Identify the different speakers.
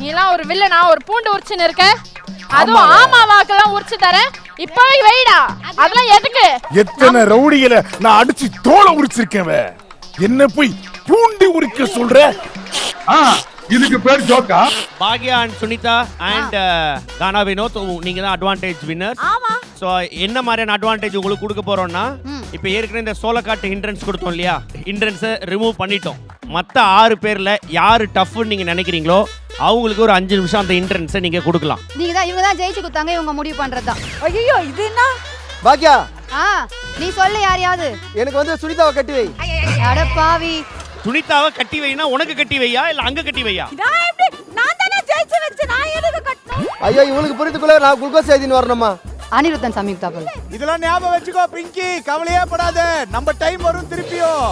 Speaker 1: நீலாம் ஒரு வில்லனா ஒரு பூண்டு உரிச்சுன்னு இருக்க அதுவும் ஆமா வாக்கெல்லாம் உரிச்சு தரேன் இப்பவே வைடா அதெல்லாம் எதுக்கு
Speaker 2: எத்தனை ரவுடிகளை நான் அடிச்சு தோலை உரிச்சிருக்கேன் என்ன போய் பூண்டி உரிக்க சொல்ற
Speaker 3: இதுக்கு பேர் ஜோக்கா
Speaker 4: பாக்யா அண்ட் சுனிதா அண்ட் கானா வினோத் நீங்க தான் அட்வான்டேஜ் வின்னர்
Speaker 5: ஆமா
Speaker 4: சோ என்ன மாதிரியான அட்வான்டேஜ் உங்களுக்கு கொடுக்க போறோம்னா இப்போ ஏற்கனவே இந்த சோலக்காட்டு ஹிண்ட்ரன்ஸ் கொடுத்தோம் இல்லையா ஹிண்ட்ரன்ஸை ரிமூவ் பண்ணிட்டோம் மற்ற 6 பேர்ல யாரு டஃப்னு நீங்க நினைக்கிறீங்களோ அவங்களுக்கு ஒரு 5 நிமிஷம் அந்த ஹிண்ட்ரன்ஸை நீங்க கொடுக்கலாம்
Speaker 5: இவங்க தான் ஜெயிச்சு குத்தாங்க இவங்க முடிவு பண்றதுதான் ஐயோ இது என்ன
Speaker 6: பாக்யா
Speaker 5: நீ சொல்லு யாரையாவது
Speaker 6: எனக்கு வந்து சுனிதாவை கட்டி வை
Speaker 5: அட பாவி
Speaker 4: சுனிதாவை கட்டி வைனா உனக்கு கட்டி வையா இல்ல அங்க கட்டி வையா
Speaker 5: நான் தானே ஜெயிச்சு வச்சு நான் எதுக்கு கட்டணும்
Speaker 6: ஐயோ இவளுக்கு புரியுதுக்குள்ள நான் குளுக்கோஸ் எழுதின்னு வரணுமா
Speaker 5: அனிருத்தன் சம்யுக்தா போல
Speaker 7: இதெல்லாம் ஞாபகம் வச்சுக்கோ பிங்கி கவலையே படாத நம்ம டைம் வரும் திருப்பியும்